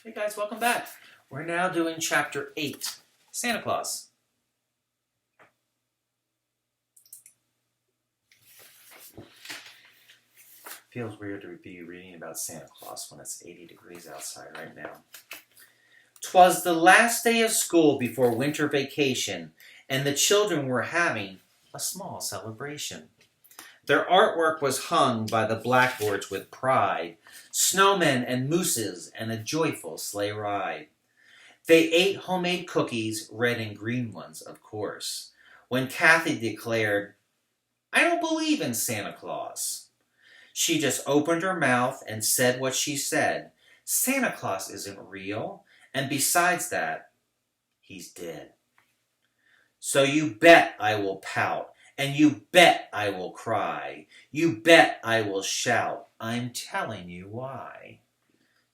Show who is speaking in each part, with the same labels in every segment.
Speaker 1: Hey guys, welcome back. We're now doing chapter 8, Santa Claus. Feels weird to be reading about Santa Claus when it's 80 degrees outside right now. 'Twas the last day of school before winter vacation, and the children were having a small celebration. Their artwork was hung by the blackboards with pride, snowmen and mooses and a joyful sleigh ride. They ate homemade cookies, red and green ones, of course, when Kathy declared, "I don't believe in Santa Claus." She just opened her mouth and said what she said. Santa Claus isn't real, and besides that, he's dead. So you bet I will pout, and you bet I will cry. You bet I will shout. I'm telling you why.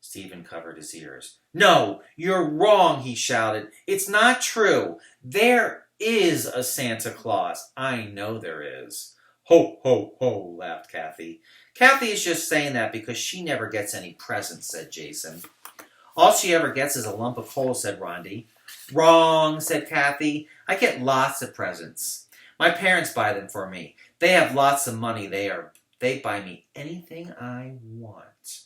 Speaker 1: Stephen covered his ears. "No, you're wrong," he shouted. "It's not true. There is a Santa Claus. I know there is." "Ho, ho, ho," laughed Kathy. "Kathy is just saying that because she never gets any presents," said Jason. "All she ever gets is a lump of coal," said Rondi. "Wrong," said Kathy. "I get lots of presents. My parents buy them for me. They have lots of money. They buy me anything I want."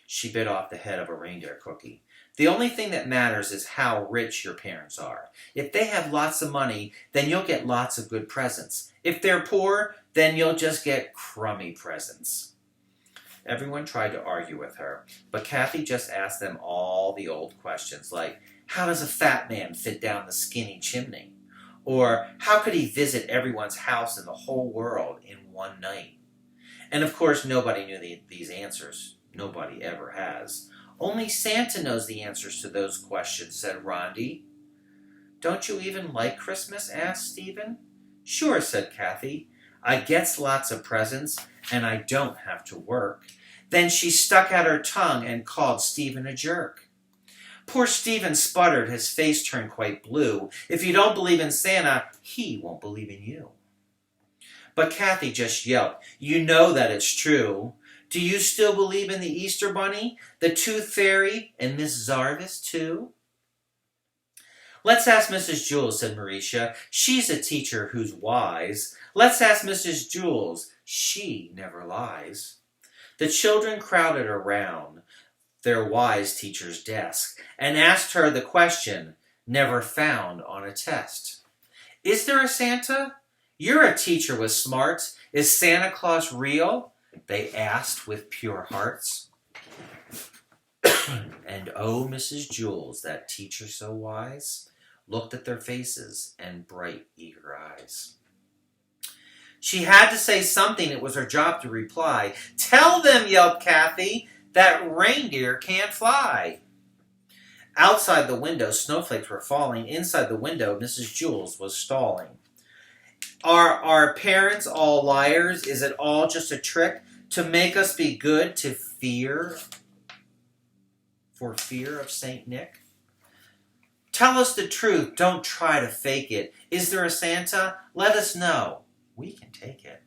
Speaker 1: She bit off the head of a reindeer cookie. "The only thing that matters is how rich your parents are. If they have lots of money, then you'll get lots of good presents. If they're poor, then you'll just get crummy presents." Everyone tried to argue with her, but Kathy just asked them all the old questions like, how does a fat man fit down the skinny chimney? Or how could he visit everyone's house in the whole world in one night? And of course nobody knew these answers. Nobody ever has. "Only Santa knows the answers to those questions," said Rondi. "Don't you even like Christmas?" asked Stephen. "Sure," said Kathy. "I gets lots of presents, and I don't have to work." Then she stuck out her tongue and called Stephen a jerk. Poor Stephen sputtered, his face turned quite blue. "If you don't believe in Santa, he won't believe in you." But Kathy just yelped, "You know that it's true. Do you still believe in the Easter Bunny, the Tooth Fairy, and Miss Zarvis too?" "Let's ask Mrs. Jules," said Mauricia. "She's a teacher who's wise. Let's ask Mrs. Jules. She never lies." The children crowded around their wise teacher's desk and asked her the question never found on a test. "Is there a Santa? You're a teacher with smarts. Is Santa Claus real?" they asked with pure hearts. And oh, Mrs. Jules, that teacher so wise, looked at their faces and bright, eager eyes. She had to say something. It was her job to reply. "Tell them," yelped Kathy, "that reindeer can't fly." Outside the window, snowflakes were falling. Inside the window, Mrs. Jules was stalling. "Are our parents all liars? Is it all just a trick to make us be good for fear of Saint Nick? Tell us the truth. Don't try to fake it. Is there a Santa? Let us know. We can take it."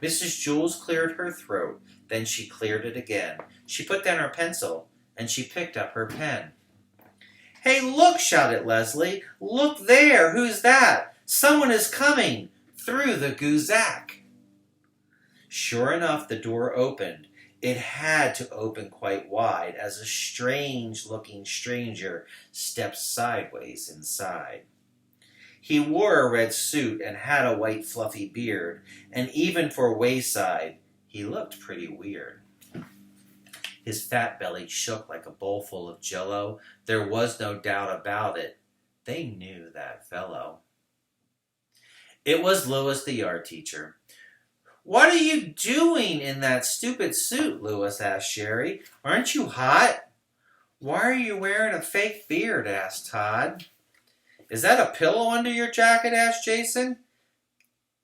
Speaker 1: Mrs. Jules cleared her throat. Then she cleared it again. She put down her pencil, and she picked up her pen. "Hey, look!" shouted Leslie. "Look there! Who's that? Someone is coming through the Guzak." Sure enough, the door opened. It had to open quite wide as a strange-looking stranger stepped sideways inside. He wore a red suit and had a white fluffy beard, and even for Wayside, he looked pretty weird. His fat belly shook like a bowl full of jello. There was no doubt about it. They knew that fellow. It was Louis, the art teacher. "What are you doing in that stupid suit?" Louis asked Sherry. "Aren't you hot?" "Why are you wearing a fake beard?" asked Todd. "Is that a pillow under your jacket?" asked Jason.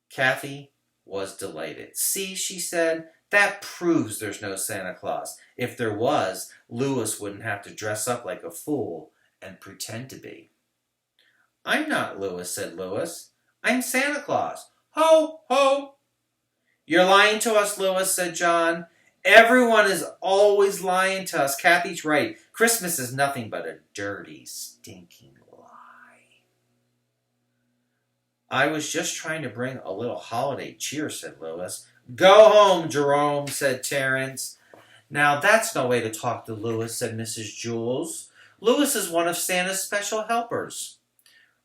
Speaker 1: Kathy was delighted. "See," she said, "that proves there's no Santa Claus. If there was, Louis wouldn't have to dress up like a fool and pretend to be." "I'm not Louis," said Louis. "I'm Santa Claus. Ho, ho!" "You're lying to us, Louis," said John. Everyone is always lying to us. Kathy's right. Christmas is nothing but a dirty, stinking lie. I was just trying to bring a little holiday cheer, said Louis. Go home, Jerome, said Terence. Now that's no way to talk to Louis, said Mrs. Jules. Louis is one of Santa's special helpers.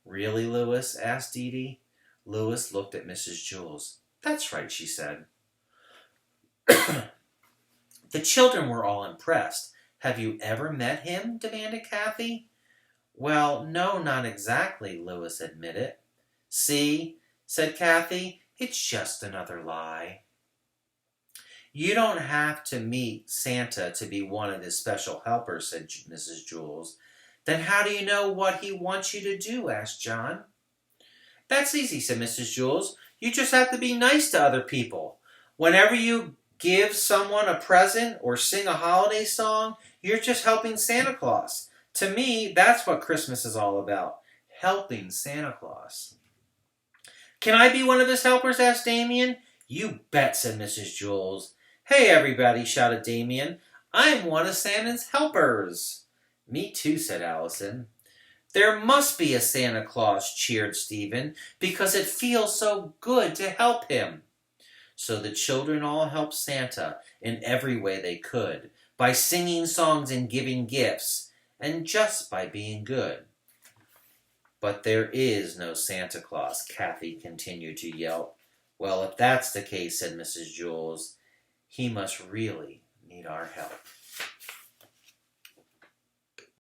Speaker 1: Really, Louis? Asked Dee Dee. Louis looked at Mrs. Jules. That's right, she said. The children were all impressed. Have you ever met him? Demanded Kathy. Well, no, not exactly, Louis admitted. See, said Kathy, it's just another lie. You don't have to meet Santa to be one of his special helpers, said Mrs. Jules. Then how do you know what he wants you to do? Asked John. That's easy, said Mrs. Jules. You just have to be nice to other people. Whenever you give someone a present or sing a holiday song, you're just helping Santa Claus. To me, that's what Christmas is all about, helping Santa Claus. Can I be one of his helpers? Asked Damien. You bet, said Mrs. Jules. Hey, everybody, shouted Damien. I'm one of Santa's helpers. Me too, said Allison. There must be a Santa Claus, cheered Stephen, because it feels so good to help him. So the children all helped Santa in every way they could, by singing songs and giving gifts, and just by being good. But there is no Santa Claus, Kathy continued to yelp. Well, if that's the case, said Mrs. Jules, he must really need our help.